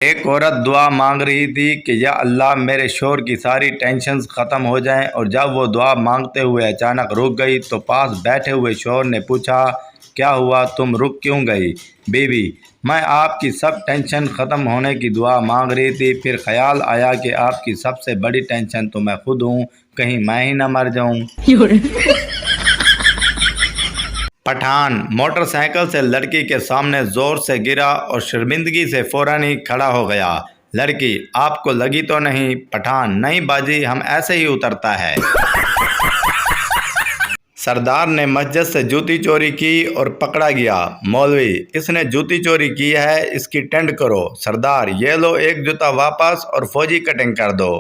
ایک عورت دعا مانگ رہی تھی کہ یا اللہ میرے شوہر کی ساری ٹینشنز ختم ہو جائیں، اور جب وہ دعا مانگتے ہوئے اچانک رک گئی تو پاس بیٹھے ہوئے شوہر نے پوچھا، کیا ہوا، تم رک کیوں گئی؟ بیوی: میں آپ کی سب ٹینشن ختم ہونے کی دعا مانگ رہی تھی، پھر خیال آیا کہ آپ کی سب سے بڑی ٹینشن تو میں خود ہوں، کہیں میں ہی نہ مر جاؤں۔ پٹھان موٹر سائیکل سے لڑکی کے سامنے زور سے گرا اور شرمندگی سے فوراً ہی کھڑا ہو گیا۔ لڑکی: آپ کو لگی تو نہیں؟ پٹھان: نہیں باجی، ہم ایسے ہی اترتا ہے۔ سردار نے مسجد سے جوتی چوری کی اور پکڑا گیا۔ مولوی: اس نے جوتی چوری کی ہے، اس کی ٹینڈ کرو۔ سردار: یہ لو ایک جوتا واپس اور فوجی کٹنگ کر دو۔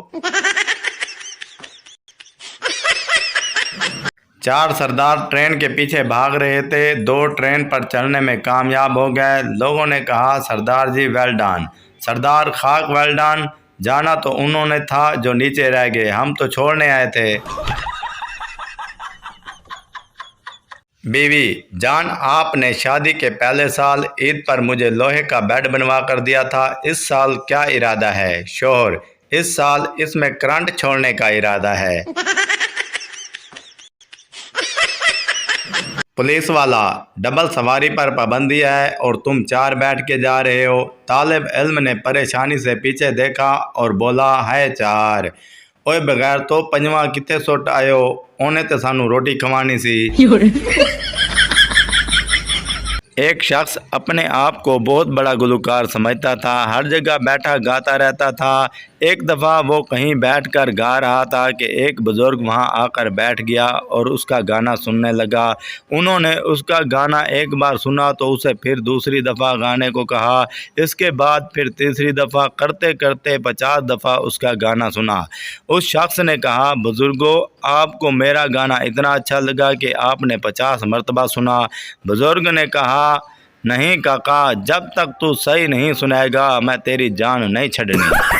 4 سردار ٹرین کے پیچھے بھاگ رہے تھے، 2 ٹرین پر چڑھنے میں کامیاب ہو گئے۔ لوگوں نے کہا، سردار جی ویل ڈن۔ سردار: خاک ویل ڈن، جانا تو انہوں نے تھا جو نیچے رہ گئے، ہم تو چھوڑنے آئے تھے۔ بیوی: جان، آپ نے شادی کے پہلے سال عید پر مجھے لوہے کا بیڈ بنوا کر دیا تھا، اس سال کیا ارادہ ہے؟ شوہر: اس سال اس میں کرنٹ چھوڑنے کا ارادہ ہے۔ پولیس والا: ڈبل سواری پر پابندی ہے اور تم 4 بیٹھ کے جا رہے ہو۔ طالب علم نے پریشانی سے پیچھے دیکھا اور بولا، ہے 4۔ اوئے بغیر تو 5واں کتے سٹ آئے ہو، انہیں تو سانو روٹی کھوانی سی۔ ایک شخص اپنے آپ کو بہت بڑا گلوکار سمجھتا تھا، ہر جگہ بیٹھا گاتا رہتا تھا۔ ایک دفعہ وہ کہیں بیٹھ کر گا رہا تھا کہ ایک بزرگ وہاں آ کر بیٹھ گیا اور اس کا گانا سننے لگا۔ انہوں نے اس کا گانا ایک بار سنا تو اسے پھر دوسری دفعہ گانے کو کہا، اس کے بعد پھر تیسری دفعہ، کرتے کرتے 50 دفعہ اس کا گانا سنا۔ اس شخص نے کہا، بزرگو، آپ کو میرا گانا اتنا اچھا لگا کہ آپ نے 50 مرتبہ سنا۔ بزرگ نے کہا، نہیں کاکا، جب تک تو صحیح نہیں سنائے گا میں تیری جان نہیں چھڑنی۔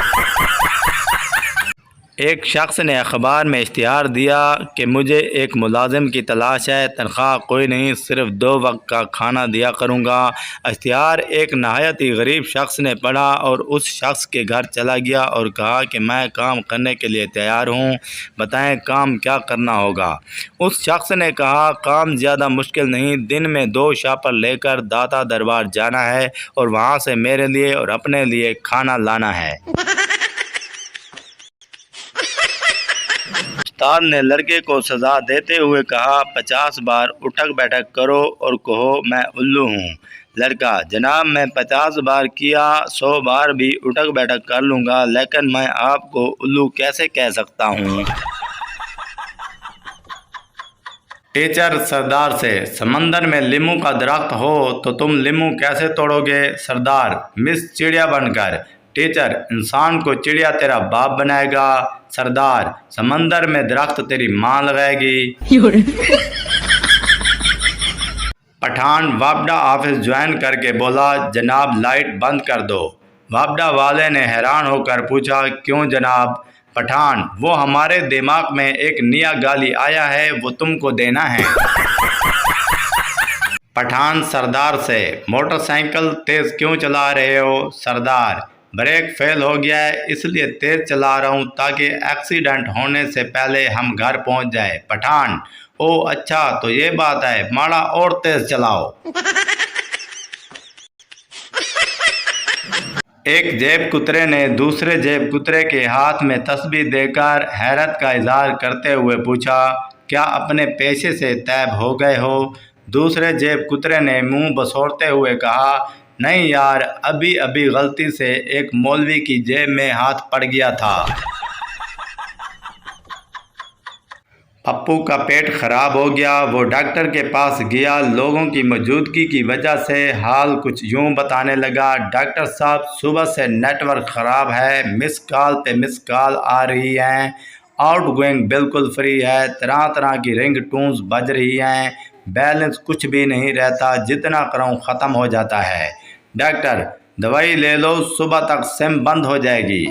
ایک شخص نے اخبار میں اشتہار دیا کہ مجھے ایک ملازم کی تلاش ہے، تنخواہ کوئی نہیں، صرف 2 وقت کا کھانا دیا کروں گا۔ اشتہار ایک نہایت ہی غریب شخص نے پڑھا اور اس شخص کے گھر چلا گیا اور کہا کہ میں کام کرنے کے لیے تیار ہوں، بتائیں کام کیا کرنا ہوگا۔ اس شخص نے کہا، کام زیادہ مشکل نہیں، دن میں 2 شاپر لے کر داتا دربار جانا ہے اور وہاں سے میرے لیے اور اپنے لیے کھانا لانا ہے۔ استاد نے لڑکے کو سزا دیتے ہوئے کہا، 50 بار اٹھک بیٹھک کرو اور کہو میں الو ہوں۔ لڑکا: جناب، میں 50 بار کیا، 100 بار بھی اٹھک بیٹھک کر لوں گا، لیکن میں آپ کو الو کیسے کہہ سکتا ہوں؟ ٹیچر سردار سے: سمندر میں لیمو کا درخت ہو تو تم لیمو کیسے توڑو گے؟ سردار: مس چڑیا بن کر۔ ٹیچر: انسان کو چڑیا تیرا باپ بنائے گا۔ سردار: سمندر میں درخت تیری ماں لگائے گی۔ پٹھان وابڈا آفس جوائن کر کے بولا، جناب لائٹ بند کر دو۔ وابڈا والے نے حیران ہو کر پوچھا، کیوں جناب؟ پٹھان: وہ ہمارے دماغ میں ایک نیا گالی آیا ہے، وہ تم کو دینا ہے۔ پٹھان سردار سے: موٹر سائیکل تیز کیوں چلا رہے ہو؟ سردار: بریک فیل ہو گیا ہے، اس لیے تیز چلا رہا ہوں تاکہ ایکسیڈنٹ ہونے سے پہلے ہم گھر پہنچ جائیں۔ پٹھان: او اچھا تو یہ بات ہے، ماڑا اور تیز چلاؤ۔ ایک جیب کترے نے دوسرے جیب کترے کے ہاتھ میں تسبیح دے کر حیرت کا اظہار کرتے ہوئے پوچھا، کیا اپنے پیشے سے تائب ہو گئے ہو؟ دوسرے جیب کترے نے منہ بسوڑتے ہوئے کہا، نہیں یار، ابھی ابھی غلطی سے ایک مولوی کی جیب میں ہاتھ پڑ گیا تھا۔ پپو کا پیٹ خراب ہو گیا، وہ ڈاکٹر کے پاس گیا، لوگوں کی موجودگی کی وجہ سے حال کچھ یوں بتانے لگا، ڈاکٹر صاحب صبح سے نیٹ ورک خراب ہے، مس کال پہ مس کال آ رہی ہیں، آؤٹ گوئنگ بالکل فری ہے، طرح طرح کی رنگ ٹونز بج رہی ہیں، بیلنس کچھ بھی نہیں رہتا، جتنا کروں ختم ہو جاتا ہے۔ ڈاکٹر: دوائی لے لو، صبح تک سم بند ہو جائے گی۔